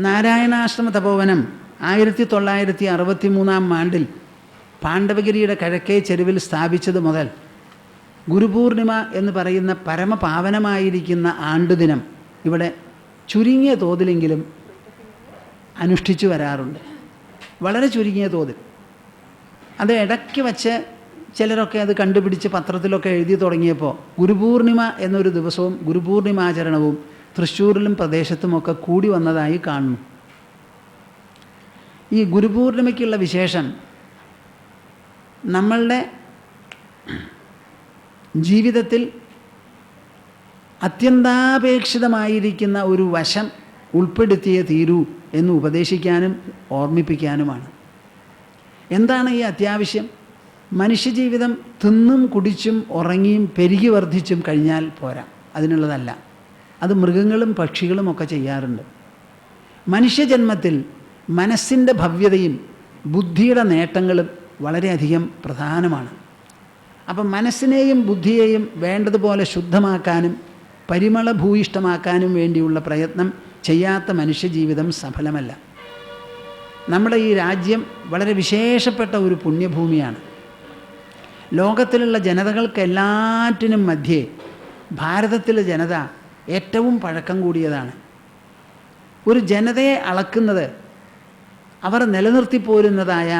നാരായണാശ്രമ തപോവനം 1963 പാണ്ഡവഗിരിയുടെ കിഴക്കേ ചെരുവിൽ സ്ഥാപിച്ചത് മുതൽ ഗുരുപൂർണിമ എന്ന് പറയുന്ന പരമപാവനമായിരിക്കുന്ന ആണ്ടുദിനം ഇവിടെ ചുരുങ്ങിയ തോതിലെങ്കിലും അനുഷ്ഠിച്ചു വരാറുണ്ട്. വളരെ ചുരുങ്ങിയ തോതിൽ. അത് ഇടയ്ക്ക് വച്ച് ചിലരൊക്കെ അത് കണ്ടുപിടിച്ച് പത്രത്തിലൊക്കെ എഴുതി തുടങ്ങിയപ്പോൾ ഗുരുപൂർണിമ എന്നൊരു ദിവസവും ഗുരുപൂർണിമാചരണവും തൃശ്ശൂരിലും പ്രദേശത്തുമൊക്കെ കൂടി വന്നതായി കാണുന്നു. ഈ ഗുരുപൂർണിമയ്ക്കുള്ള വിശേഷം നമ്മളുടെ ജീവിതത്തിൽ അത്യന്താപേക്ഷിതമായിരിക്കുന്ന ഒരു വശം ഉൾപ്പെടുത്തിയേ തീരൂ എന്ന് ഉപദേശിക്കാനും ഓർമ്മിപ്പിക്കാനുമാണ്. എന്താണ് ഈ അത്യാവശ്യം? മനുഷ്യജീവിതം തിന്നും കുടിച്ചും ഉറങ്ങിയും പെരുകി വർദ്ധിച്ചും കഴിഞ്ഞാൽ പോരാ, അതിനുള്ളതല്ല. അത് മൃഗങ്ങളും പക്ഷികളും ഒക്കെ ചെയ്യാറുണ്ട്. മനുഷ്യജന്മത്തിൽ മനസ്സിൻ്റെ ഭവ്യതയും ബുദ്ധിയുടെ നേട്ടങ്ങളും വളരെയധികം പ്രധാനമാണ്. അപ്പം മനസ്സിനെയും ബുദ്ധിയെയും വേണ്ടതുപോലെ ശുദ്ധമാക്കാനും പരിമളഭൂയിഷ്ടമാക്കാനും വേണ്ടിയുള്ള പ്രയത്നം ചെയ്യാത്ത മനുഷ്യജീവിതം സഫലമല്ല. നമ്മുടെ ഈ രാജ്യം വളരെ വിശേഷപ്പെട്ട ഒരു പുണ്യഭൂമിയാണ്. ലോകത്തിലുള്ള ജനതകൾക്കെല്ലാറ്റിനും മധ്യേ ഭാരതത്തിലെ ജനത ഏറ്റവും പഴക്കം കൂടിയതാണ്. ഒരു ജനതയെ അളക്കുന്നത് അവർ നിലനിർത്തിപ്പോരുന്നതായ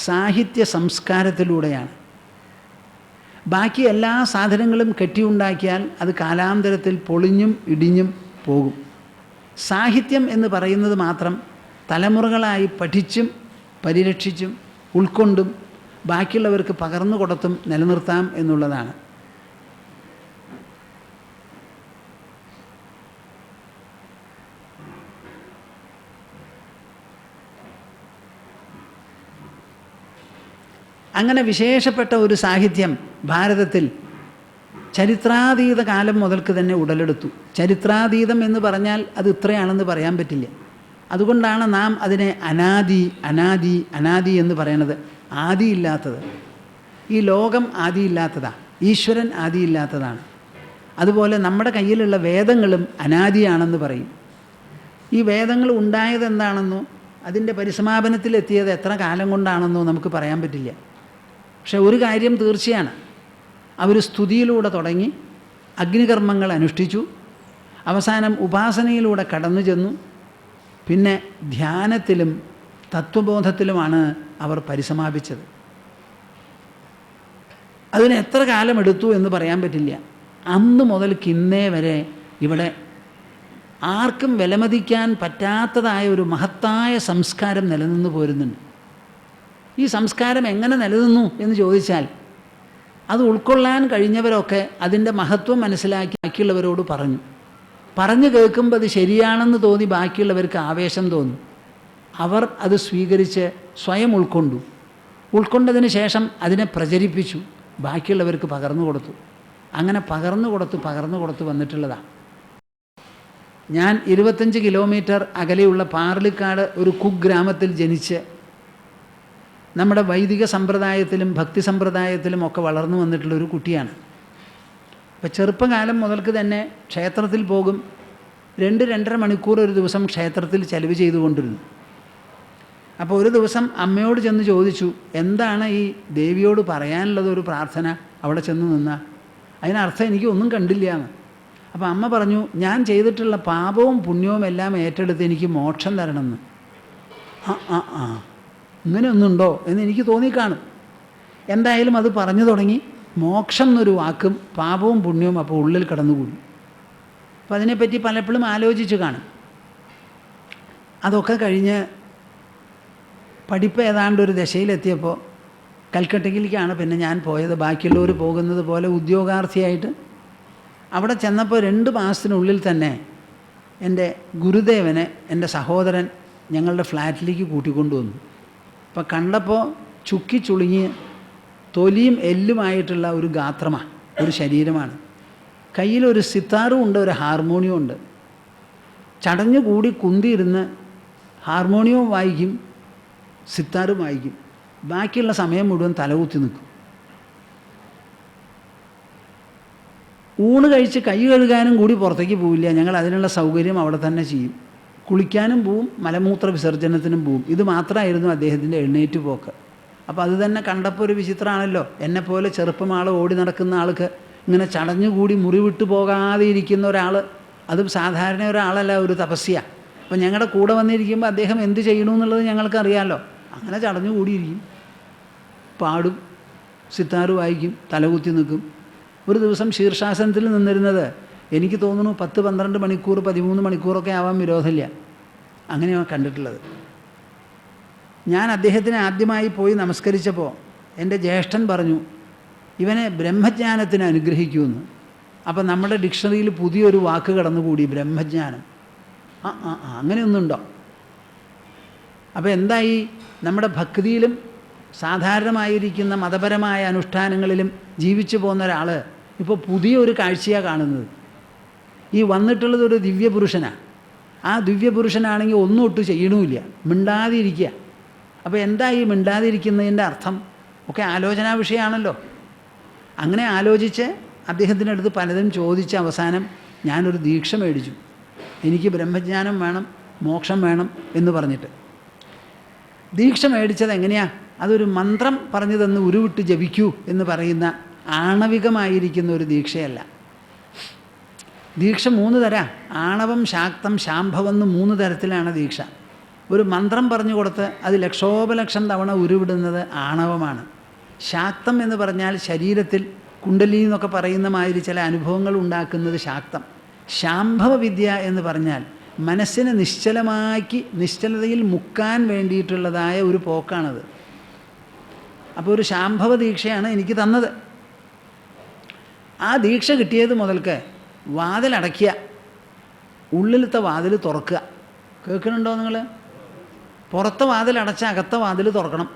സാഹിത്യ സംസ്കാരത്തിലൂടെയാണ്. ബാക്കി എല്ലാ സാധനങ്ങളും കെട്ടിയുണ്ടാക്കിയാൽ അത് കാലാന്തരത്തിൽ പൊളിഞ്ഞും ഇടിഞ്ഞും പോകും. സാഹിത്യം എന്ന് പറയുന്നത് മാത്രം തലമുറകളായി പഠിച്ചും പരിരക്ഷിച്ചും ഉൾക്കൊണ്ടും ബാക്കിയുള്ളവർക്ക് പകർന്നു കൊടുത്തും നിലനിർത്താം എന്നുള്ളതാണ്. അങ്ങനെ വിശേഷപ്പെട്ട ഒരു സാഹിത്യം ഭാരതത്തിൽ ചരിത്രാതീത കാലം മുതൽക്ക് തന്നെ ഉടലെടുത്തു. ചരിത്രാതീതം എന്ന് പറഞ്ഞാൽ അത് ഇത്രയാണെന്ന് പറയാൻ പറ്റില്ല. അതുകൊണ്ടാണ് നാം അതിനെ അനാദി അനാദി അനാദി എന്ന് പറയണത്. ആദിയില്ലാത്തത്. ഈ ലോകം ആദിയില്ലാത്തതാണ്, ഈശ്വരൻ ആദിയില്ലാത്തതാണ്. അതുപോലെ നമ്മുടെ കയ്യിലുള്ള വേദങ്ങളും അനാദിയാണെന്ന് പറയും. ഈ വേദങ്ങൾ ഉണ്ടായത് എന്താണെന്നോ അതിൻ്റെ പരിസമാപനത്തിലെത്തിയത് എത്ര കാലം കൊണ്ടാണെന്നോ നമുക്ക് പറയാൻ പറ്റില്ല. പക്ഷെ ഒരു കാര്യം തീർച്ചയാണ്, അവർ സ്തുതിയിലൂടെ തുടങ്ങി അഗ്നികർമ്മങ്ങൾ അനുഷ്ഠിച്ചു, അവസാനം ഉപാസനയിലൂടെ കടന്നു ചെന്നു, പിന്നെ ധ്യാനത്തിലും തത്വബോധത്തിലുമാണ് അവർ പരിസമാപിച്ചത്. അതിന് എത്ര കാലമെടുത്തു എന്ന് പറയാൻ പറ്റില്ല. അന്ന് മുതൽക്ക് ഇന്നേ വരെ ഇവിടെ ആർക്കും വിലമതിക്കാൻ പറ്റാത്തതായ ഒരു മഹത്തായ സംസ്കാരം നിലനിന്ന് പോരുന്നുണ്ട്. ഈ സംസ്കാരം എങ്ങനെ നിലനിന്നു എന്ന് ചോദിച്ചാൽ അത് ഉൾക്കൊള്ളാൻ കഴിഞ്ഞവരൊക്കെ അതിൻ്റെ മഹത്വം മനസ്സിലാക്കി ബാക്കിയുള്ളവരോട് പറഞ്ഞു കേൾക്കുമ്പോൾ അത് ശരിയാണെന്ന് തോന്നി ബാക്കിയുള്ളവർക്ക് ആവേശം തോന്നും. അവർ അത് സ്വീകരിച്ച് സ്വയം ഉൾക്കൊണ്ടതിന് ശേഷം അതിനെ പ്രചരിപ്പിച്ചു, ബാക്കിയുള്ളവർക്ക് പകർന്നു കൊടുത്തു. അങ്ങനെ പകർന്നു കൊടുത്ത് വന്നിട്ടുള്ളതാണ്. ഞാൻ 25 കിലോമീറ്റർ അകലെയുള്ള പാർലിക്കാട് ഒരു കുഗ്രാമത്തിൽ ജനിച്ച് നമ്മുടെ വൈദിക സമ്പ്രദായത്തിലും ഭക്തി സമ്പ്രദായത്തിലും ഒക്കെ വളർന്നു വന്നിട്ടുള്ളൊരു കുട്ടിയാണ്. അപ്പോൾ ചെറുപ്പകാലം മുതൽക്ക് തന്നെ ക്ഷേത്രത്തിൽ പോകും. 2-2.5 മണിക്കൂർ ഒരു ദിവസം ക്ഷേത്രത്തിൽ ചെലവ് ചെയ്തുകൊണ്ടിരുന്നു. അപ്പോൾ ഒരു ദിവസം അമ്മയോട് ചെന്ന് ചോദിച്ചു, എന്താണ് ഈ ദേവിയോട് പറയാനുള്ളത് ഒരു പ്രാർത്ഥന അവിടെ ചെന്ന് നിന്നാൽ? അതിനർത്ഥം എനിക്ക് ഒന്നും കണ്ടില്ല എന്ന്. അപ്പോൾ അമ്മ പറഞ്ഞു, ഞാൻ ചെയ്തിട്ടുള്ള പാപവും പുണ്യവും എല്ലാം ഏറ്റെടുത്ത് എനിക്ക് മോക്ഷം തരണമെന്ന്. ഇങ്ങനെ ഒന്നുണ്ടോ എന്ന് എനിക്ക് തോന്നിക്കാണും. എന്തായാലും അത് പറഞ്ഞു തുടങ്ങി. മോക്ഷം എന്നൊരു വാക്കും പാപവും പുണ്യവും അപ്പോൾ ഉള്ളിൽ കടന്നുകൂടി. അപ്പോൾ അതിനെപ്പറ്റി പലപ്പോഴും ആലോചിച്ച് കാണും. അതൊക്കെ കഴിഞ്ഞ് പഠിപ്പ് ഏതാണ്ട് ഒരു ദശയിലെത്തിയപ്പോൾ കൽക്കട്ടയിലേക്കാണ് പിന്നെ ഞാൻ പോയത്. ബാക്കിയുള്ളവർ പോകുന്നത് പോലെ ഉദ്യോഗാർത്ഥിയായിട്ട്. അവിടെ ചെന്നപ്പോൾ 2 മാസത്തിനുള്ളിൽ തന്നെ എൻ്റെ ഗുരുദേവനെ എൻ്റെ സഹോദരൻ ഞങ്ങളുടെ ഫ്ലാറ്റിലേക്ക് കൂട്ടിക്കൊണ്ടുവന്നു. അപ്പോൾ കണ്ടപ്പോൾ ചുക്കി ചുളുങ്ങി തൊലിയും എല്ലുമായിട്ടുള്ള ഒരു ഗാത്രമാണ്, ഒരു ശരീരമാണ്. കയ്യിലൊരു സിത്താറും ഉണ്ട്, ഒരു ഹാർമോണിയവും ഉണ്ട്. ചടഞ്ഞുകൂടി കുന്തിയിരുന്ന് ഹാർമോണിയവും വായിക്കും, സിത്താറും വായിക്കും. ബാക്കിയുള്ള സമയം മുഴുവൻ തലകുത്തി നിൽക്കും. ഊണ് കഴിച്ച് കൈ കഴുകാനും കൂടി പുറത്തേക്ക് പോവില്ല. ഞങ്ങൾ അതിനുള്ള സൗകര്യം അവിടെ തന്നെ ചെയ്യും. കുളിക്കാനും പോവും, മലമൂത്ര വിസർജനത്തിനും പോവും. ഇത് മാത്രമായിരുന്നു അദ്ദേഹത്തിൻ്റെ എഴുന്നേറ്റ് പോക്ക്. അപ്പോൾ അത് തന്നെ കണ്ടപ്പോൾ ഒരു വിചിത്രമാണല്ലോ. എന്നെപ്പോലെ ചെറുപ്പം ആൾ ഓടി നടക്കുന്ന ആൾക്ക് ഇങ്ങനെ ചടഞ്ഞുകൂടി മുറിവിട്ട് പോകാതെ ഇരിക്കുന്ന ഒരാൾ, അതും സാധാരണ ഒരാളല്ല, ഒരു തപസ്യ. അപ്പോൾ ഞങ്ങളുടെ കൂടെ വന്നിരിക്കുമ്പോൾ അദ്ദേഹം എന്ത് ചെയ്യണമെന്നുള്ളത് ഞങ്ങൾക്കറിയാമല്ലോ. അങ്ങനെ ചടഞ്ഞുകൂടിയിരിക്കും, പാടും, സിത്താറ് വായിക്കും, തലകുത്തി നിൽക്കും. ഒരു ദിവസം ശീർഷാസനത്തിൽ നിന്നിരുന്നത് എനിക്ക് തോന്നുന്നു 10-12 മണിക്കൂർ 13 മണിക്കൂറൊക്കെ ആവാൻ വിരോധമില്ല. അങ്ങനെയാണ് കണ്ടിട്ടുള്ളത്. ഞാൻ അദ്ദേഹത്തിനെ ആദ്യമായി പോയി നമസ്കരിച്ചപ്പോൾ എൻ്റെ ജ്യേഷ്ഠൻ പറഞ്ഞു, ഇവനെ ബ്രഹ്മജ്ഞാനത്തിന് അനുഗ്രഹിക്കുമെന്ന്. അപ്പം നമ്മുടെ ഡിക്ഷണറിയിൽ പുതിയൊരു വാക്ക് കടന്നുകൂടി, ബ്രഹ്മജ്ഞാനം. അങ്ങനെയൊന്നുണ്ടോ? അപ്പോൾ എന്തായി? നമ്മുടെ ഭക്തിയിലും സാധാരണമായിരിക്കുന്ന മതപരമായ അനുഷ്ഠാനങ്ങളിലും ജീവിച്ചു പോകുന്ന ഒരാൾ ഇപ്പോൾ പുതിയൊരു കാഴ്ചയാണ് കാണുന്നത്. ഈ വന്നിട്ടുള്ളത് ഒരു ദിവ്യപുരുഷനാണ്. ആ ദിവ്യപുരുഷനാണെങ്കിൽ ഒന്നും ഒട്ടും ചെയ്യണമില്ല, മിണ്ടാതിരിക്കുക. അപ്പോൾ എന്താ ഈ മിണ്ടാതിരിക്കുന്നതിൻ്റെ അർത്ഥം? ഒക്കെ ആലോചനാ വിഷയമാണല്ലോ. അങ്ങനെ ആലോചിച്ച് അദ്ദേഹത്തിൻ്റെ അടുത്ത് പലതും ചോദിച്ച അവസാനം ഞാനൊരു ദീക്ഷ മേടിച്ചു. എനിക്ക് ബ്രഹ്മജ്ഞാനം വേണം, മോക്ഷം വേണം എന്ന് പറഞ്ഞിട്ട്. ദീക്ഷ മേടിച്ചത് എങ്ങനെയാണ്? അതൊരു മന്ത്രം പറഞ്ഞു തന്ന് ഉരുവിട്ട് ജപിക്കൂ എന്ന് പറയുന്ന ആണവികമായിരിക്കുന്ന ഒരു ദീക്ഷയല്ല. ദീക്ഷ 3 തരം: ആണവം, ശാക്തം, ശാംഭവം എന്ന് 3 തരത്തിലാണ് ദീക്ഷ. ഒരു മന്ത്രം പറഞ്ഞു കൊടുത്ത് അത് ലക്ഷോപലക്ഷം തവണ ഉരുവിടുന്നത് ആണവമാണ്. ശാക്തം എന്ന് പറഞ്ഞാൽ ശരീരത്തിൽ കുണ്ടലിനി എന്നൊക്കെ പറയുന്ന മാതിരി ചില അനുഭവങ്ങൾ ഉണ്ടാക്കുന്നത് ശാക്തം. ശാംഭവ വിദ്യ എന്ന് പറഞ്ഞാൽ മനസ്സിനെ നിശ്ചലതയിൽ മുക്കാൻ വേണ്ടിയിട്ടുള്ളതായ ഒരു പോക്കാണത്. അപ്പോൾ ഒരു ശാംഭവ ദീക്ഷയാണ് എനിക്ക് തന്നത്. ആ ദീക്ഷ കിട്ടിയത് മുതൽക്ക് വാതിലടയ്ക്കുക, ഉള്ളിലത്തെ വാതിൽ തുറക്കുക. കേൾക്കുന്നുണ്ടോ നിങ്ങൾ? പുറത്തെ വാതിലടച്ച അകത്തെ വാതിൽ തുറക്കണം.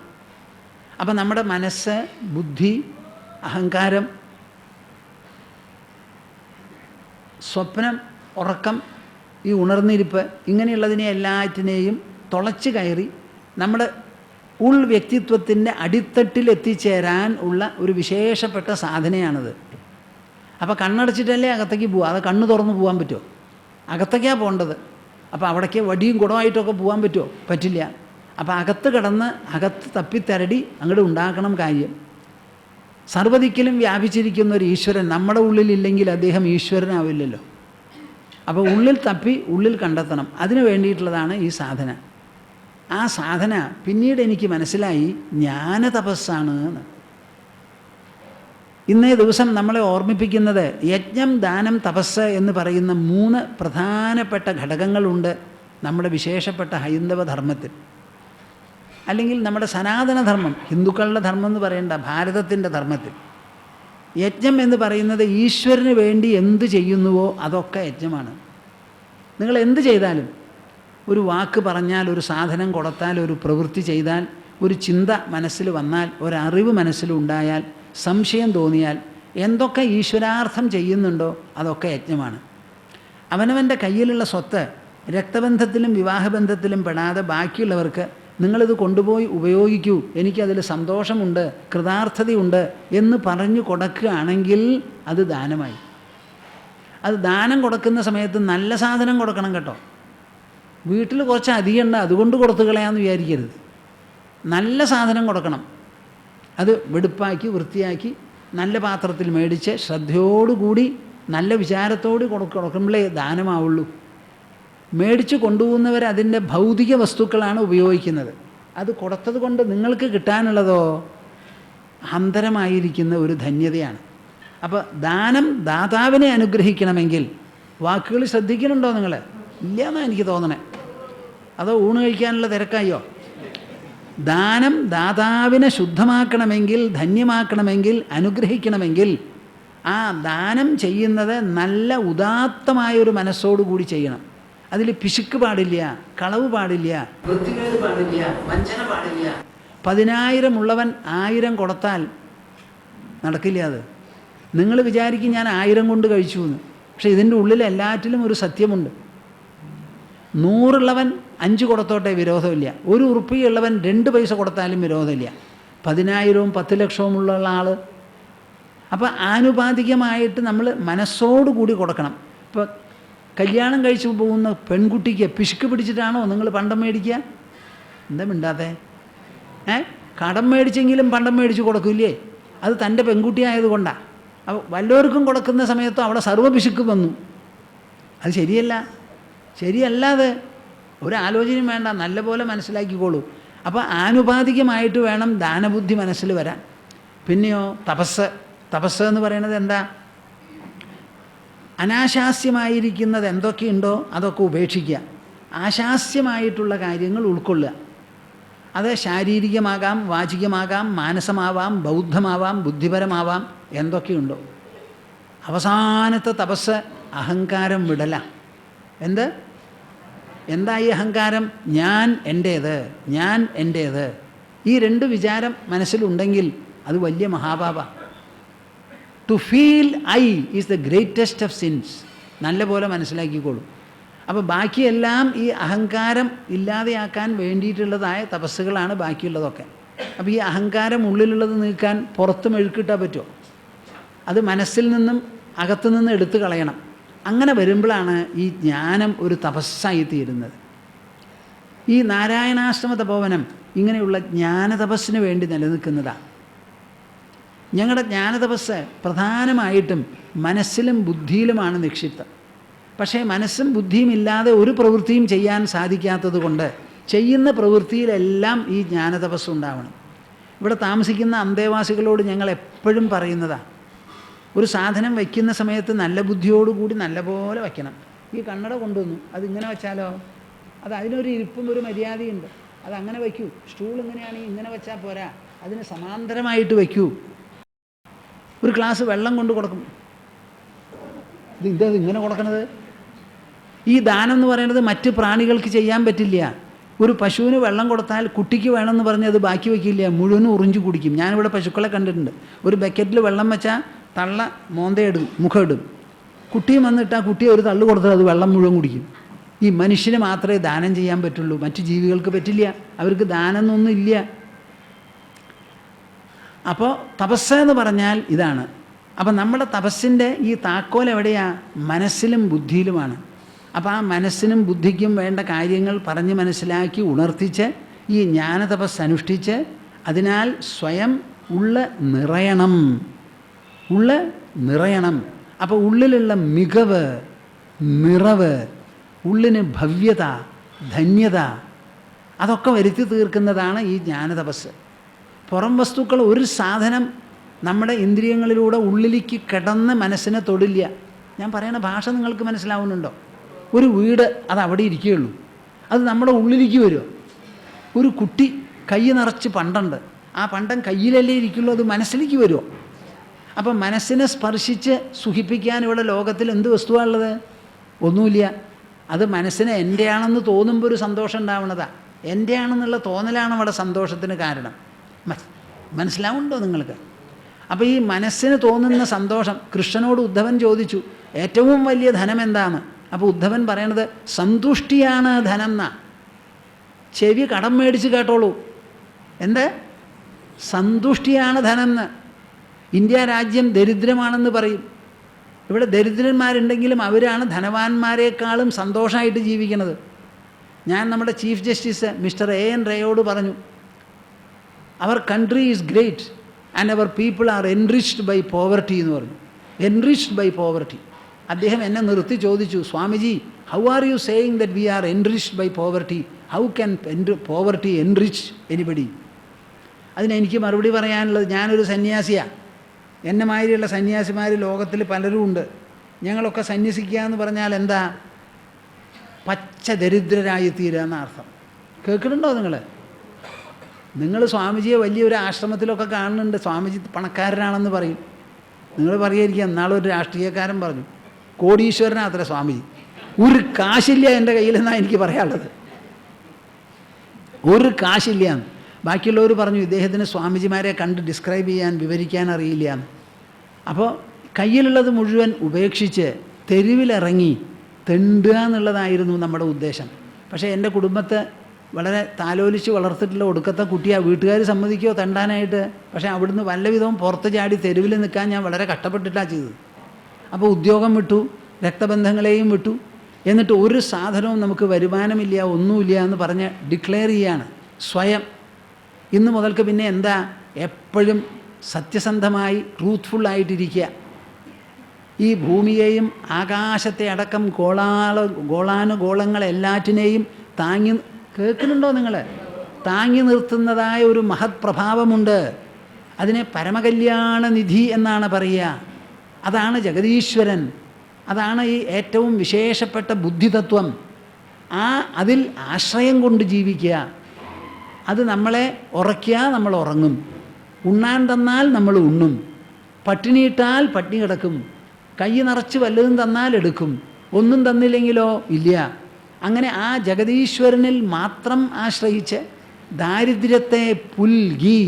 അപ്പം നമ്മുടെ മനസ്സ്, ബുദ്ധി, അഹങ്കാരം, സ്വപ്നം, ഉറക്കം, ഈ ഉണർന്നിരിപ്പ്, ഇങ്ങനെയുള്ളതിനെ എല്ലാറ്റിനെയും തുളച്ച് കയറി നമ്മുടെ ഉൾ വ്യക്തിത്വത്തിൻ്റെ അടിത്തട്ടിൽ എത്തിച്ചേരാൻ ഉള്ള ഒരു വിശേഷപ്പെട്ട സാധനയാണിത്. അപ്പോൾ കണ്ണടച്ചിട്ടല്ലേ അകത്തേക്ക് പോവുക? അത് കണ്ണ് തുറന്ന് പോകാൻ പറ്റുമോ? അകത്തേക്കാണ് പോകേണ്ടത്. അപ്പോൾ അവിടേക്ക് വടിയും കുടമായിട്ടൊക്കെ പോകാൻ പറ്റുമോ? പറ്റില്ല. അപ്പോൾ അകത്ത് കിടന്ന് അകത്ത് തപ്പിത്തരടി അങ്ങോട്ട് ഉണ്ടാക്കണം കാര്യം. സർവ്വദിക്കിലും വ്യാപിച്ചിരിക്കുന്ന ഒരു ഈശ്വരൻ നമ്മുടെ ഉള്ളിലില്ലെങ്കിൽ അദ്ദേഹം ഈശ്വരനാവില്ലല്ലോ. അപ്പോൾ ഉള്ളിൽ തപ്പി ഉള്ളിൽ കണ്ടെത്തണം. അതിന് വേണ്ടിയിട്ടുള്ളതാണ് ഈ സാധന. ആ സാധന പിന്നീട് എനിക്ക് മനസ്സിലായി ജ്ഞാനതപസ്സാണ് എന്ന്. ഇന്നേ ദിവസം നമ്മളെ ഓർമ്മിപ്പിക്കുന്നത് യജ്ഞം, ദാനം, തപസ് എന്ന് പറയുന്ന 3 പ്രധാനപ്പെട്ട ഘടകങ്ങളുണ്ട് നമ്മുടെ വിശേഷപ്പെട്ട ഹൈന്ദവ ധർമ്മത്തിൽ. അല്ലെങ്കിൽ നമ്മുടെ സനാതനധർമ്മം, ഹിന്ദുക്കളുടെ ധർമ്മം എന്ന് പറയേണ്ട, ഭാരതത്തിൻ്റെ ധർമ്മത്തിൽ. യജ്ഞം എന്ന് പറയുന്നത് ഈശ്വരന് വേണ്ടി എന്ത് ചെയ്യുന്നുവോ അതൊക്കെ യജ്ഞമാണ്. നിങ്ങൾ എന്ത് ചെയ്താലും, ഒരു വാക്ക് പറഞ്ഞാൽ, ഒരു സാധനം കൊടുത്താൽ, ഒരു പ്രവൃത്തി ചെയ്താൽ, ഒരു ചിന്ത മനസ്സിൽ വന്നാൽ, ഒരറിവ് മനസ്സിലുണ്ടായാൽ, സംശയം തോന്നിയാൽ, എന്തൊക്കെ ഈശ്വരാർത്ഥം ചെയ്യുന്നുണ്ടോ അതൊക്കെ യജ്ഞമാണ്. അവനവൻ്റെ കയ്യിലുള്ള സ്വത്ത് രക്തബന്ധത്തിലും വിവാഹബന്ധത്തിലും പെടാതെ ബാക്കിയുള്ളവർക്ക് നിങ്ങളിത് കൊണ്ടുപോയി ഉപയോഗിക്കൂ, എനിക്കതിൽ സന്തോഷമുണ്ട്, കൃതാർത്ഥതയുണ്ട് എന്ന് പറഞ്ഞു കൊടുക്കുകയാണെങ്കിൽ അത് ദാനമായി. അത് ദാനം കൊടുക്കുന്ന സമയത്ത് നല്ല സാധനം കൊടുക്കണം കേട്ടോ. വീട്ടിൽ കുറച്ച് അധികം ഉണ്ട് അതുകൊണ്ട് കൊടുത്തു കളയാമെന്ന് വിചാരിക്കരുത്. നല്ല സാധനം കൊടുക്കണം. അത് വെടുപ്പാക്കി വൃത്തിയാക്കി നല്ല പാത്രത്തിൽ മേടിച്ച് ശ്രദ്ധയോടുകൂടി നല്ല വിചാരത്തോട് കൊടുക്കുമ്പോഴേ ദാനമാവുള്ളൂ. മേടിച്ച് കൊണ്ടുപോകുന്നവർ അതിൻ്റെ ഭൗതിക വസ്തുക്കളാണ് ഉപയോഗിക്കുന്നത്. അത് കൊടുത്തത് കൊണ്ട് നിങ്ങൾക്ക് കിട്ടാനുള്ളതോ അന്തരമായിരിക്കുന്ന ഒരു ധന്യതയാണ്. അപ്പോൾ ദാനം ദാതാവിനെ അനുഗ്രഹിക്കണമെങ്കിൽ വാക്കുകൾ ശ്രദ്ധിക്കുന്നുണ്ടോ നിങ്ങൾ? ഇല്ല എന്നാണ് എനിക്ക് തോന്നണേ. അതോ ഊണ് കഴിക്കാനുള്ള തിരക്കായോ? ദാനം ദാതാവിനെ ശുദ്ധമാക്കണമെങ്കിൽ, ധന്യമാക്കണമെങ്കിൽ, അനുഗ്രഹിക്കണമെങ്കിൽ ആ ദാനം ചെയ്യുന്നത് നല്ല ഉദാത്തമായൊരു മനസ്സോടുകൂടി ചെയ്യണം. അതിൽ പിശുക്ക് പാടില്ല, കളവ് പാടില്ല, വൃത്തികേട് പാടില്ല, വഞ്ചന പാടില്ല. 10,000 ഉള്ളവൻ 1000 കൊടുത്താൽ നടക്കില്ല. അത് നിങ്ങൾ വിചാരിക്കും ഞാൻ 1000 കൊണ്ട് കഴിച്ചു എന്ന്. പക്ഷേ ഇതിൻ്റെ ഉള്ളിൽ എല്ലാറ്റിലും ഒരു സത്യമുണ്ട്. 100 ഉള്ളവൻ 5 കൊടുത്തോട്ടെ, വിരോധമില്ല. 1 ഉറുപ്പികയുള്ളവൻ 2 പൈസ കൊടുത്താലും വിരോധമില്ല. 10,000-ഉം 10 ലക്ഷവും ഉള്ള ആൾ. അപ്പോൾ ആനുപാതികമായിട്ട് നമ്മൾ മനസ്സോടുകൂടി കൊടുക്കണം. ഇപ്പോൾ കല്യാണം കഴിച്ചു പോകുന്ന പെൺകുട്ടിക്ക് പിശുക്ക് പിടിച്ചിട്ടാണോ നിങ്ങൾ പണ്ടം മേടിക്കുക? എന്താ മിണ്ടാതെ? കടം മേടിച്ചെങ്കിലും പണ്ടം മേടിച്ച് കൊടുക്കില്ലേ? അത് തൻ്റെ പെൺകുട്ടി ആയതുകൊണ്ടാണ്. അപ്പോൾ വല്ലവർക്കും കൊടുക്കുന്ന സമയത്തും അവിടെ സർവ്വ പിശുക്ക് വന്നു. അത് ശരിയല്ല, ശരിയല്ലാതെ ഒരാലോചനയും വേണ്ട, നല്ലപോലെ മനസ്സിലാക്കിക്കോളൂ. അപ്പോൾ ആനുപാതികമായിട്ട് വേണം ദാനബുദ്ധി മനസ്സിൽ വരാൻ. പിന്നെയോ തപസ് എന്ന് പറയുന്നത് എന്താ? അനാശാസ്യമായിരിക്കുന്നത് എന്തൊക്കെയുണ്ടോ അതൊക്കെ ഉപേക്ഷിക്കുക, ആശാസ്യമായിട്ടുള്ള കാര്യങ്ങൾ ഉൾക്കൊള്ളുക. അത് ശാരീരികമാകാം, വാചികമാകാം, മാനസമാവാം, ബൗദ്ധമാവാം, ബുദ്ധിപരമാവാം, എന്തൊക്കെയുണ്ടോ. അവസാനത്തെ തപസ് അഹങ്കാരം വിടല. എന്താ ഈ അഹങ്കാരം? ഞാൻ എൻ്റേത്. ഈ രണ്ട് വിചാരം മനസ്സിലുണ്ടെങ്കിൽ അത് വലിയ മഹാപാപ. To feel I is the greatest of sins. നല്ല പോലെ മനസ്സിലാക്കിക്കോളൂ. അപ്പോൾ ബാക്കിയെല്ലാം ഈ അഹങ്കാരം ഇല്ലാതെയാക്കാൻ വേണ്ടിയിട്ടുള്ളതായ തപസ്സുകളാണ് ബാക്കിയുള്ളതൊക്കെ. അപ്പോൾ ഈ അഹങ്കാരം ഉള്ളിലുള്ളത് നീക്കാൻ പുറത്ത് മെഴുക്കിട്ടാൽ പറ്റുമോ? അത് മനസ്സിൽ നിന്നും അകത്തു നിന്ന് എടുത്തു കളയണം. അങ്ങനെ വരുമ്പോഴാണ് ഈ ജ്ഞാനം ഒരു തപസ്സായി തീരുന്നത്. ഈ നാരായണാശ്രമ തപോവനം ഇങ്ങനെയുള്ള ജ്ഞാനതപസ്സിന് വേണ്ടി നിലനിൽക്കുന്നതാണ്. ഞങ്ങളുടെ ജ്ഞാനതപസ് പ്രധാനമായിട്ടും മനസ്സിലും ബുദ്ധിയിലുമാണ് നിക്ഷിപ്തം. പക്ഷേ മനസ്സും ബുദ്ധിയും ഇല്ലാതെ ഒരു പ്രവൃത്തിയും ചെയ്യാൻ സാധിക്കാത്തത് കൊണ്ട് ചെയ്യുന്ന പ്രവൃത്തിയിലെല്ലാം ഈ ജ്ഞാനതപസ് ഉണ്ടാവണം. ഇവിടെ താമസിക്കുന്ന അന്തേവാസികളോട് ഞങ്ങൾ എപ്പോഴും പറയുന്നതാണ്, ഒരു സാധനം വയ്ക്കുന്ന സമയത്ത് നല്ല ബുദ്ധിയോടുകൂടി നല്ലപോലെ വയ്ക്കണം. ഈ കണ്ണട കൊണ്ടുവന്നു, അതിങ്ങനെ വെച്ചാലോ? അതിനൊരു ഇരിപ്പും ഒരു മര്യാദയുണ്ട്. അതങ്ങനെ വയ്ക്കൂ. സ്റ്റൂൾ ഇങ്ങനെയാണെങ്കിൽ ഇങ്ങനെ വെച്ചാൽ പോരാ, അതിന് സമാന്തരമായിട്ട് വയ്ക്കൂ. ഒരു ഗ്ലാസ് വെള്ളം കൊണ്ട് കൊടുക്കും, ഇത് ഇങ്ങനെ കൊടുക്കണത്. ഈ ദാനം എന്ന് പറയുന്നത് മറ്റ് പ്രാണികൾക്ക് ചെയ്യാൻ പറ്റില്ല. ഒരു പശുവിന് വെള്ളം കൊടുത്താൽ കുട്ടിക്ക് വേണമെന്ന് പറഞ്ഞ് അത് ബാക്കി വയ്ക്കില്ല, മുഴുവനും ഉറിഞ്ചു കുടിക്കും. ഞാനിവിടെ പശുക്കളെ കണ്ടിട്ടുണ്ട്. ഒരു ബക്കറ്റിൽ വെള്ളം വെച്ചാൽ തള്ള മോന്തയിടും, മുഖമിടും. കുട്ടിയും വന്നിട്ടാൽ കുട്ടിയെ ഒരു തള്ളു കൊടുത്താൽ അത് വെള്ളം മുഴുവൻ കുടിക്കും. ഈ മനുഷ്യന് മാത്രമേ ദാനം ചെയ്യാൻ പറ്റുള്ളൂ, മറ്റു ജീവികൾക്ക് പറ്റില്ല. അവർക്ക് ദാനം എന്നൊന്നും ഇല്ല. അപ്പോൾ തപസ് എന്ന് പറഞ്ഞാൽ ഇതാണ്. അപ്പം നമ്മുടെ തപസ്സിൻ്റെ ഈ താക്കോൽ എവിടെയാണ്? മനസ്സിലും ബുദ്ധിയിലുമാണ്. അപ്പോൾ ആ മനസ്സിനും ബുദ്ധിക്കും വേണ്ട കാര്യങ്ങൾ പറഞ്ഞ് മനസ്സിലാക്കി ഉണർത്തിച്ച് ഈ ജ്ഞാനതപസ് അനുഷ്ഠിച്ച് അതിനാൽ സ്വയം നിറയണം. അപ്പോൾ ഉള്ളിലുള്ള മികവ്, നിറവ്, ഉള്ളിന് ഭവ്യത, ധന്യത, അതൊക്കെ വരുത്തി തീർക്കുന്നതാണ് ഈ ജ്ഞാനതപസ്. പുറം വസ്തുക്കൾ ഒരു സാധനം നമ്മുടെ ഇന്ദ്രിയങ്ങളിലൂടെ ഉള്ളിലേക്ക് കിടന്ന് മനസ്സിനെ തൊടില്ല. ഞാൻ പറയുന്ന ഭാഷ നിങ്ങൾക്ക് മനസ്സിലാവുന്നുണ്ടോ? ഒരു വീട് അത് അവിടെ ഇരിക്കുകയുള്ളൂ, അത് നമ്മുടെ ഉള്ളിലേക്ക് വരുമോ? ഒരു കുട്ടി കൈ നിറച്ച് പണ്ടുണ്ട്, ആ പണ്ടം കയ്യിലല്ലേ ഇരിക്കുള്ളൂ, അത് മനസ്സിലേക്ക് വരുമോ? അപ്പം മനസ്സിനെ സ്പർശിച്ച് സുഖിപ്പിക്കാൻ ഇവിടെ ലോകത്തിൽ എന്ത് വസ്തുവാണുള്ളത്? ഒന്നുമില്ല. അത് മനസ്സിന് എൻ്റെ ആണെന്ന് തോന്നുമ്പോൾ ഒരു സന്തോഷം ഉണ്ടാവുന്നതാണ്. എൻ്റെ ആണെന്നുള്ള തോന്നലാണ് അവിടെ സന്തോഷത്തിന് കാരണം. മനസ്സിലാവുന്നുണ്ടോ നിങ്ങൾക്ക്? അപ്പോൾ ഈ മനസ്സിന് തോന്നുന്ന സന്തോഷം, കൃഷ്ണനോട് ഉദ്ധവൻ ചോദിച്ചു ഏറ്റവും വലിയ ധനം എന്താണ്? അപ്പോൾ ഉദ്ധവൻ പറയണത് സന്തുഷ്ടിയാണ് ധനം എന്നാ. ചെവി കടം മേടിച്ച് കേട്ടോളൂ. സന്തുഷ്ടിയാണ് ധനം എന്ന്. ഇന്ത്യ രാജ്യം ദരിദ്രമാണെന്ന് പറയും. ഇവിടെ ദരിദ്രന്മാരുണ്ടെങ്കിലും അവരാണ് ധനവാന്മാരെക്കാളും സന്തോഷമായിട്ട് ജീവിക്കുന്നത്. ഞാൻ നമ്മുടെ ചീഫ് ജസ്റ്റിസ് മിസ്റ്റർ A.N. റേയോട് പറഞ്ഞു, our country is great and our people are enriched by poverty എന്ന് പറഞ്ഞു. Enriched by poverty. അദ്ദേഹം എന്നെ നിർത്തി ചോദിച്ചു, Swamiji, how are you saying that we are enriched by poverty? How can poverty enrich anybody? അതിനെനിക്ക് മറുപടി പറയാനുള്ളത്, ഞാനൊരു സന്യാസിയാണ്. എന്നെ മാതിരിയുള്ള സന്യാസിമാർ ലോകത്തിൽ പലരും ഉണ്ട്. ഞങ്ങളൊക്കെ സന്യസിക്കുക എന്ന് പറഞ്ഞാൽ എന്താ? പച്ച ദരിദ്രരായി തീരുക എന്നർത്ഥം. കേൾക്കുന്നുണ്ടോ നിങ്ങൾ സ്വാമിജിയെ വലിയൊരു ആശ്രമത്തിലൊക്കെ കാണുന്നുണ്ട്, സ്വാമിജി പണക്കാരനാണെന്ന് പറയും. നിങ്ങൾ പറയായിരിക്കും, എന്നാളൊരു രാഷ്ട്രീയക്കാരൻ പറഞ്ഞു കോടീശ്വരനാത്ര സ്വാമിജി. ഒരു കാശില്ല എൻ്റെ കയ്യിലെന്നാണ് എനിക്ക് പറയാനുള്ളത്. ഒരു കാശില്ല. ബാക്കിയുള്ളവർ പറഞ്ഞു ഇദ്ദേഹത്തിന് സ്വാമിജിമാരെ കണ്ട് ഡിസ്ക്രൈബ് ചെയ്യാൻ, വിവരിക്കാൻ അറിയില്ല. അപ്പോൾ കയ്യിലുള്ളത് മുഴുവൻ ഉപേക്ഷിച്ച് തെരുവിലിറങ്ങി തെണ്ടുക എന്നുള്ളതായിരുന്നു നമ്മുടെ ഉദ്ദേശം. പക്ഷേ എൻ്റെ കുടുംബത്തെ വളരെ താലോലിച്ച് വളർത്തിട്ടുള്ള ഒടുക്കത്തെ കുട്ടിയാണ്. വീട്ടുകാർ സമ്മതിക്കുമോ തെണ്ടാനായിട്ട്? പക്ഷേ അവിടുന്ന് വല്ലവിധവും പുറത്ത് ചാടി തെരുവിൽ നിൽക്കാൻ ഞാൻ വളരെ കഷ്ടപ്പെട്ടിട്ടാണ് ചെയ്തത്. അപ്പോൾ ഉദ്യോഗം വിട്ടു, രക്തബന്ധങ്ങളെയും വിട്ടു, എന്നിട്ട് ഒരു സാധനവും നമുക്ക് വരുമാനമില്ല, ഒന്നുമില്ല എന്ന് പറഞ്ഞ് ഡിക്ലെയർ ചെയ്യാണ് സ്വയം. ഇന്ന് മുതൽക്ക് പിന്നെ എന്താ, എപ്പോഴും സത്യസന്ധമായി ട്രൂത്ത്ഫുള്ളായിട്ടിരിക്കുക. ഈ ഭൂമിയെയും ആകാശത്തെ അടക്കം ഗോളാനുഗോളങ്ങളെല്ലാറ്റിനെയും താങ്ങി, കേൾക്കുന്നുണ്ടോ നിങ്ങൾ? താങ്ങി നിർത്തുന്നതായ ഒരു മഹത് പ്രഭാവമുണ്ട്. അതിനെ പരമകല്യാണ നിധി എന്നാണ് പറയുക. അതാണ് ജഗദീശ്വരൻ. അതാണ് ഈ ഏറ്റവും വിശേഷപ്പെട്ട ബുദ്ധിതത്വം. അതിൽ ആശ്രയം കൊണ്ട് ജീവിക്കുക. അത് നമ്മളെ ഉറക്കിയാൽ നമ്മൾ ഉറങ്ങും, ഉണ്ണാൻ തന്നാൽ നമ്മൾ ഉണ്ണും, പട്ടിണിയിട്ടാൽ പട്ടിണി കിടക്കും, കൈ നിറച്ച് വല്ലതും തന്നാൽ എടുക്കും, ഒന്നും തന്നില്ലെങ്കിലോ ഇല്ല. അങ്ങനെ ആ ജഗദീശ്വരനിൽ മാത്രം ആശ്രയിച്ച് ദാരിദ്ര്യത്തെ പുൽകി,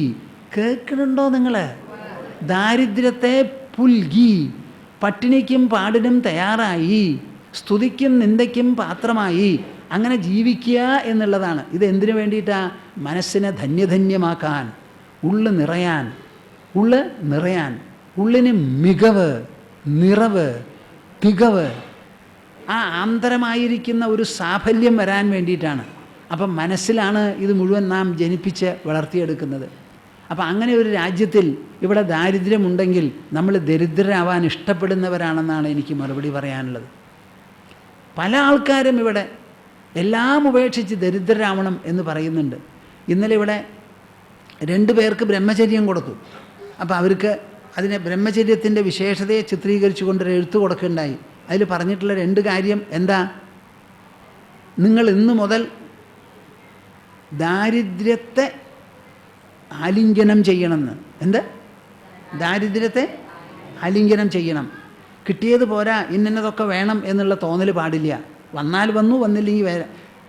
കേൾക്കുന്നുണ്ടോ നിങ്ങൾ? ദാരിദ്ര്യത്തെ പുൽകി, പട്ടിണിക്കും പാടിനും തയ്യാറായി, സ്തുതിക്കും നിന്ദയ്ക്കും പാത്രമായി അങ്ങനെ ജീവിക്കുക എന്നുള്ളതാണ്. ഇത് എന്തിനു വേണ്ടിയിട്ടാണ്? മനസ്സിനെ ധന്യധന്യമാക്കാൻ, ഉള്ള് നിറയാൻ, ഉള്ളിന് മികവ്, നിറവ്, തികവ്, ആ ആന്തരമായിരിക്കുന്ന ഒരു സാഫല്യം വരാൻ വേണ്ടിയിട്ടാണ്. അപ്പം മനസ്സിലാണ് ഇത് മുഴുവൻ നാം ജനിപ്പിച്ച് വളർത്തിയെടുക്കുന്നത്. അപ്പം അങ്ങനെ ഒരു രാജ്യത്തിൽ ഇവിടെ ദാരിദ്ര്യമുണ്ടെങ്കിൽ നമ്മൾ ദരിദ്രരാവാൻ ഇഷ്ടപ്പെടുന്നവരാണെന്നാണ് എനിക്ക് മറുപടി പറയാനുള്ളത്. പല ആൾക്കാരും ഇവിടെ എല്ലാം ഉപേക്ഷിച്ച് ദരിദ്രരാവണം എന്ന് പറയുന്നുണ്ട്. ഇന്നലെ ഇവിടെ 2 പേർക്ക് ബ്രഹ്മചര്യം കൊടുത്തു. അപ്പോൾ അവർക്ക് അതിനെ ബ്രഹ്മചര്യത്തിൻ്റെ വിശേഷതയെ ചിത്രീകരിച്ചുകൊണ്ടൊരു എഴുത്ത് കൊടുക്കുകയുണ്ടായി. അതിൽ പറഞ്ഞിട്ടുള്ള 2 കാര്യം എന്താ? നിങ്ങൾ ഇന്നു മുതൽ ദാരിദ്ര്യത്തെ ആലിംഗനം ചെയ്യണമെന്ന്. എന്താ? ദാരിദ്ര്യത്തെ ആലിംഗനം ചെയ്യണം. കിട്ടിയത് പോരാ, ഇന്നതൊക്കെ വേണം എന്നുള്ള തോന്നൽ പാടില്ല. വന്നാൽ വന്നു, വന്നില്ലെങ്കിൽ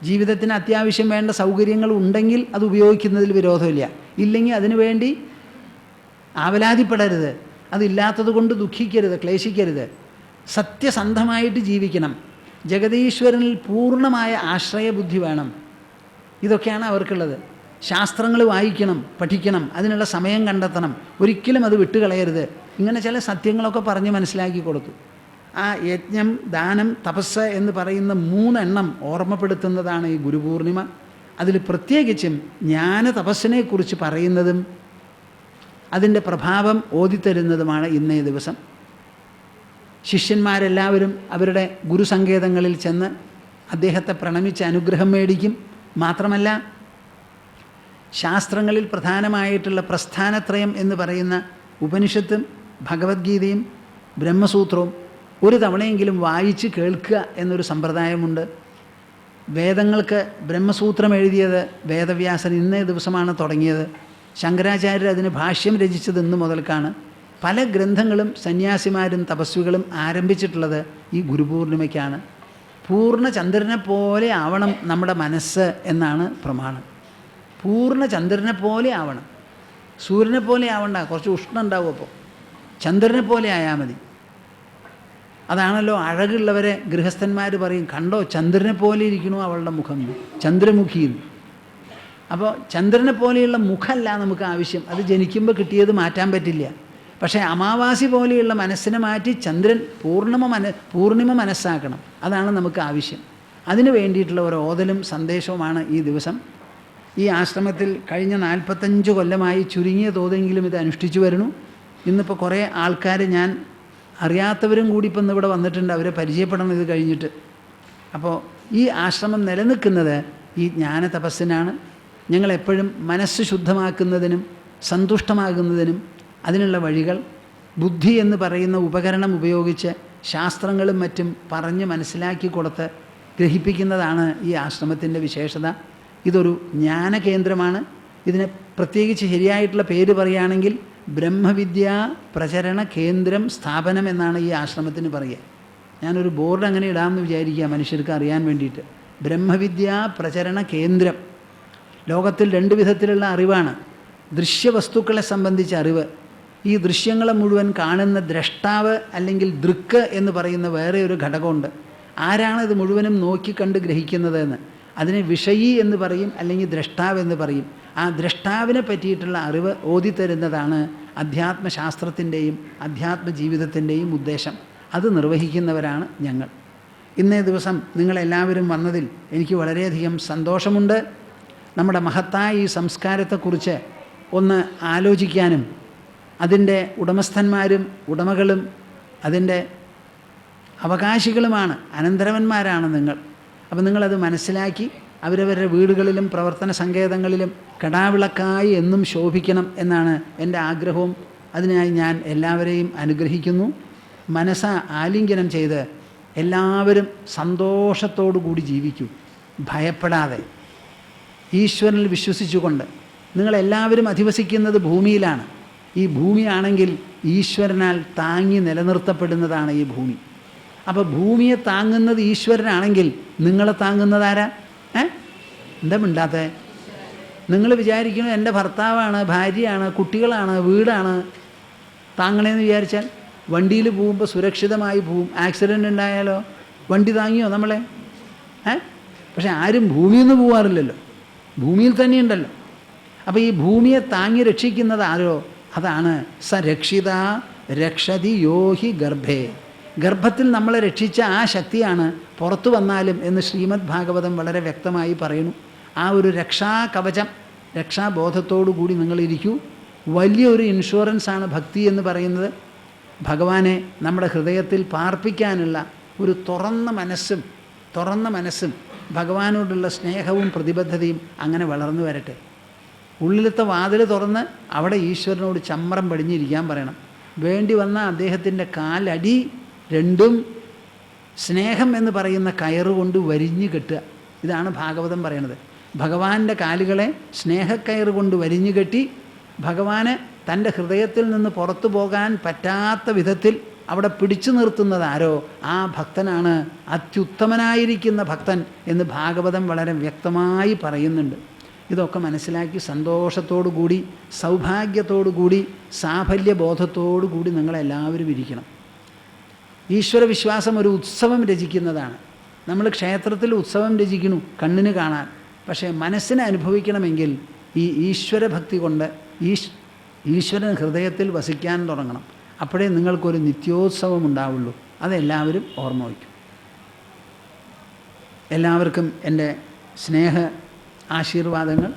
ജീവിതത്തിന് അത്യാവശ്യം വേണ്ട സൗകര്യങ്ങൾ ഉണ്ടെങ്കിൽ അത് ഉപയോഗിക്കുന്നതിൽ വിരോധമില്ല. ഇല്ലെങ്കിൽ അതിനു വേണ്ടി ആവലാതിപ്പെടരുത്, അതില്ലാത്തത് കൊണ്ട് ദുഃഖിക്കരുത്, ക്ലേശിക്കരുത്. സത്യസന്ധമായിട്ട് ജീവിക്കണം. ജഗദീശ്വരനിൽ പൂർണ്ണമായ ആശ്രയബുദ്ധി വേണം. ഇതൊക്കെയാണ് അവർക്കുള്ളത്. ശാസ്ത്രങ്ങൾ വായിക്കണം, പഠിക്കണം, അതിനുള്ള സമയം കണ്ടെത്തണം, ഒരിക്കലും അത് വിട്ടുകളയരുത്. ഇങ്ങനെ ചില സത്യങ്ങളൊക്കെ പറഞ്ഞ് മനസ്സിലാക്കി കൊടുത്തു. ആ യജ്ഞം, ദാനം, തപസ് എന്ന് പറയുന്ന 3 എണ്ണം ഓർമ്മപ്പെടുത്തുന്നതാണ് ഈ ഗുരുപൂർണിമ. അതിൽ പ്രത്യേകിച്ചും ജ്ഞാന തപസ്സിനെക്കുറിച്ച് പറയുന്നതും അതിൻ്റെ പ്രഭാവം ഓതിത്തരുന്നതുമാണ് ഇന്നേ ദിവസം. ശിഷ്യന്മാരെല്ലാവരും അവരുടെ ഗുരുസങ്കേതങ്ങളിൽ ചെന്ന് അദ്ദേഹത്തെ പ്രണമിച്ച് അനുഗ്രഹം മേടിക്കും. മാത്രമല്ല, ശാസ്ത്രങ്ങളിൽ പ്രധാനമായിട്ടുള്ള പ്രസ്ഥാനത്രയം എന്ന് പറയുന്ന ഉപനിഷത്തും ഭഗവത്ഗീതയും ബ്രഹ്മസൂത്രവും ഒരു തവണയെങ്കിലും വായിച്ച് കേൾക്കുക എന്നൊരു സമ്പ്രദായമുണ്ട്. വേദങ്ങൾക്ക് ബ്രഹ്മസൂത്രം എഴുതിയത് വേദവ്യാസൻ ഇന്നേ ദിവസമാണ് തുടങ്ങിയത്. ശങ്കരാചാര്യർ അതിന് ഭാഷ്യം രചിച്ചത് ഇന്ന് മുതൽക്കാണ്. പല ഗ്രന്ഥങ്ങളും സന്യാസിമാരും തപസ്വികളും ആരംഭിച്ചിട്ടുള്ളത് ഈ ഗുരുപൂർണിമയ്ക്കാണ്. പൂർണ്ണ ചന്ദ്രനെ പോലെ ആവണം നമ്മുടെ മനസ്സ് എന്നാണ് പ്രമാണം. പൂർണ്ണ ചന്ദ്രനെ പോലെ ആവണം. സൂര്യനെ പോലെ ആവണ്ട, കുറച്ച് ഉഷ്ണം ഉണ്ടാവും. അപ്പോൾ ചന്ദ്രനെ പോലെ ആയാൽ മതി. അതാണല്ലോ അഴകുള്ളവരെ ഗൃഹസ്ഥന്മാർ പറയും, കണ്ടോ ചന്ദ്രനെ പോലെ ഇരിക്കണു അവളുടെ മുഖം, ചന്ദ്രമുഖിയിൽ. അപ്പോൾ ചന്ദ്രനെ പോലെയുള്ള മുഖമല്ല നമുക്ക് ആവശ്യം. അത് ജനിക്കുമ്പോൾ കിട്ടിയത് മാറ്റാൻ പറ്റില്ല. പക്ഷേ അമാവാസി പോലെയുള്ള മനസ്സിനെ മാറ്റി ചന്ദ്രൻ പൂർണിമ മനസ്സാക്കണം. അതാണ് നമുക്ക് ആവശ്യം. അതിനു വേണ്ടിയിട്ടുള്ള ഒരു ഓതലും സന്ദേശവുമാണ് ഈ ദിവസം. ഈ ആശ്രമത്തിൽ കഴിഞ്ഞ 45 കൊല്ലമായി ചുരുങ്ങിയ തോതെങ്കിലും ഇത് അനുഷ്ഠിച്ചു വരുന്നു. ഇന്നിപ്പോൾ കുറേ ആൾക്കാർ ഞാൻ അറിയാത്തവരും കൂടി ഇപ്പം ഇവിടെ വന്നിട്ടുണ്ട്. അവരെ പരിചയപ്പെടണം ഇത് കഴിഞ്ഞിട്ട്. അപ്പോൾ ഈ ആശ്രമം നിലനിൽക്കുന്നത് ഈ ജ്ഞാന തപസ്സിനാണ്. ഞങ്ങളെപ്പോഴും മനസ്സ് ശുദ്ധമാക്കുന്നതിനും സന്തുഷ്ടമാകുന്നതിനും അതിനുള്ള വഴികൾ ബുദ്ധി എന്ന് പറയുന്ന ഉപകരണം ഉപയോഗിച്ച് ശാസ്ത്രങ്ങളും മറ്റും പറഞ്ഞ് മനസ്സിലാക്കി കൊടുത്ത് ഗ്രഹിപ്പിക്കുന്നതാണ് ഈ ആശ്രമത്തിൻ്റെ വിശേഷത. ഇതൊരു ജ്ഞാനകേന്ദ്രമാണ്. ഇതിന് പ്രത്യേകിച്ച് ശരിയായിട്ടുള്ള പേര് പറയുകയാണെങ്കിൽ ബ്രഹ്മവിദ്യാ പ്രചരണ കേന്ദ്രം സ്ഥാപനം എന്നാണ് ഈ ആശ്രമത്തിന് പറയുക. ഞാനൊരു ബോർഡ് അങ്ങനെ ഇടാമെന്ന് വിചാരിക്കുക, മനുഷ്യർക്ക് അറിയാൻ വേണ്ടിയിട്ട്. ബ്രഹ്മവിദ്യാ പ്രചരണ കേന്ദ്രം. ലോകത്തിൽ 2 വിധത്തിലുള്ള അറിവാണ്. ദൃശ്യവസ്തുക്കളെ സംബന്ധിച്ച അറിവ്. ഈ ദൃശ്യങ്ങളെ മുഴുവൻ കാണുന്ന ദ്രഷ്ടാവ് അല്ലെങ്കിൽ ദൃക്ക് എന്ന് പറയുന്ന വേറെ ഒരു ഘടകമുണ്ട്. ആരാണ് ഇത് മുഴുവനും നോക്കിക്കണ്ട് ഗ്രഹിക്കുന്നതെന്ന്. അതിനെ വിഷയി എന്ന് പറയും, അല്ലെങ്കിൽ ദ്രഷ്ടാവ് എന്ന് പറയും. ആ ദ്രഷ്ടാവിനെ പറ്റിയിട്ടുള്ള അറിവ് ഓതിത്തരുന്നതാണ് അധ്യാത്മശാസ്ത്രത്തിൻ്റെയും അധ്യാത്മ ജീവിതത്തിൻ്റെയും ഉദ്ദേശം. അത് നിർവഹിക്കുന്നവരാണ് ഞങ്ങൾ. ഇന്നേ ദിവസം നിങ്ങളെല്ലാവരും വന്നതിൽ എനിക്ക് വളരെയധികം സന്തോഷമുണ്ട്. നമ്മുടെ മഹത്തായ ഈ സംസ്കാരത്തെക്കുറിച്ച് ഒന്ന് ആലോചിക്കാനും അതിൻ്റെ ഉടമസ്ഥന്മാരും ഉടമകളും അതിൻ്റെ അവകാശികളുമാണ്, അനന്തരവന്മാരാണ് നിങ്ങൾ. അപ്പോൾ നിങ്ങളത് മനസ്സിലാക്കി അവരവരുടെ വീടുകളിലും പ്രവർത്തന സങ്കേതങ്ങളിലും കടാവിളക്കായി എന്നും ശോഭിക്കണം എന്നാണ് എൻ്റെ ആഗ്രഹവും. അതിനായി ഞാൻ എല്ലാവരെയും അനുഗ്രഹിക്കുന്നു. മനസ്സ ആലിംഗനം ചെയ്ത് എല്ലാവരും സന്തോഷത്തോടു കൂടി ജീവിക്കൂ, ഭയപ്പെടാതെ ഈശ്വരനിൽ വിശ്വസിച്ചുകൊണ്ട്. നിങ്ങളെല്ലാവരും അധിവസിക്കുന്നത് ഭൂമിയിലാണ്. ഈ ഭൂമിയാണെങ്കിൽ ഈശ്വരനാൽ താങ്ങി നിലനിർത്തപ്പെടുന്നതാണ് ഈ ഭൂമി. അപ്പോൾ ഭൂമിയെ താങ്ങുന്നത് ഈശ്വരനാണെങ്കിൽ നിങ്ങളെ താങ്ങുന്നത് ആരാ? എന്താ മിണ്ടാത്ത? നിങ്ങൾ വിചാരിക്കുന്നത് എൻ്റെ ഭർത്താവാണ്, ഭാര്യയാണ്, കുട്ടികളാണ്, വീടാണ് താങ്ങണേന്ന് വിചാരിച്ചാൽ വണ്ടിയിൽ പോകുമ്പോൾ സുരക്ഷിതമായി പോവും. ആക്സിഡൻ്റ് ഉണ്ടായാലോ വണ്ടി താങ്ങിയോ നമ്മളെ? പക്ഷെ ആരും ഭൂമിയിൽ നിന്ന് പോകാറില്ലല്ലോ, ഭൂമിയിൽ തന്നെയുണ്ടല്ലോ. അപ്പോൾ ഈ ഭൂമിയെ താങ്ങി രക്ഷിക്കുന്നത് ആരോ? അതാണ് സ രക്ഷിത രക്ഷതി യോഹി ഗർഭേ. ഗർഭത്തിൽ നമ്മളെ രക്ഷിച്ച ആ ശക്തിയാണ് പുറത്തു വന്നാലും എന്ന് ശ്രീമദ് ഭാഗവതം വളരെ വ്യക്തമായി പറയുന്നു. ആ ഒരു രക്ഷാകവചം, രക്ഷാബോധത്തോടു കൂടി നിങ്ങളിരിക്കൂ. വലിയൊരു ഇൻഷുറൻസാണ് ഭക്തി എന്ന് പറയുന്നത്. ഭഗവാനെ നമ്മുടെ ഹൃദയത്തിൽ പാർപ്പിക്കാനുള്ള ഒരു തുറന്ന മനസ്സും ഭഗവാനോടുള്ള സ്നേഹവും പ്രതിബദ്ധതയും അങ്ങനെ വളർന്നു വരട്ടെ. ഉള്ളിലത്തെ വാതിൽ തുറന്ന് അവിടെ ഈശ്വരനോട് ചമ്രം പടിഞ്ഞിരിക്കാൻ പറയണം. വേണ്ടി വന്ന അദ്ദേഹത്തിൻ്റെ കാലടി രണ്ടും സ്നേഹം എന്ന് പറയുന്ന കയറുകൊണ്ട് വരിഞ്ഞു കെട്ടുക. ഇതാണ് ഭാഗവതം പറയണത്. ഭഗവാന്റെ കാലുകളെ സ്നേഹക്കയറ് കൊണ്ട് വരിഞ്ഞു കെട്ടി ഭഗവാന് തൻ്റെ ഹൃദയത്തിൽ നിന്ന് പുറത്തു പോകാൻ പറ്റാത്ത വിധത്തിൽ അവിടെ പിടിച്ചു നിർത്തുന്നത് ആരോ ആ ഭക്തനാണ് അത്യുത്തമനായിരിക്കുന്ന ഭക്തൻ എന്ന് ഭാഗവതം വളരെ വ്യക്തമായി പറയുന്നുണ്ട്. ഇതൊക്കെ മനസ്സിലാക്കി സന്തോഷത്തോടു കൂടി, സൗഭാഗ്യത്തോടു കൂടി, സാഫല്യബോധത്തോടു കൂടി നിങ്ങളെല്ലാവരും ഇരിക്കണം. ഈശ്വരവിശ്വാസം ഒരു ഉത്സവം രചിക്കുന്നതാണ്. നമ്മൾ ക്ഷേത്രത്തിൽ ഉത്സവം രചിക്കുന്നു കണ്ണിന് കാണാൻ. പക്ഷേ മനസ്സിനെ അനുഭവിക്കണമെങ്കിൽ ഈ ഈശ്വരഭക്തി കൊണ്ട് ഈശ്വരൻ ഹൃദയത്തിൽ വസിക്കാൻ തുടങ്ങണം. അപ്പോഴേ നിങ്ങൾക്കൊരു നിത്യോത്സവം ഉണ്ടാവുള്ളൂ. അതെല്ലാവരും ഓർമ്മ വയ്ക്കും. എല്ലാവർക്കും എൻ്റെ സ്നേഹ ആശീർവാദങ്ങൾ.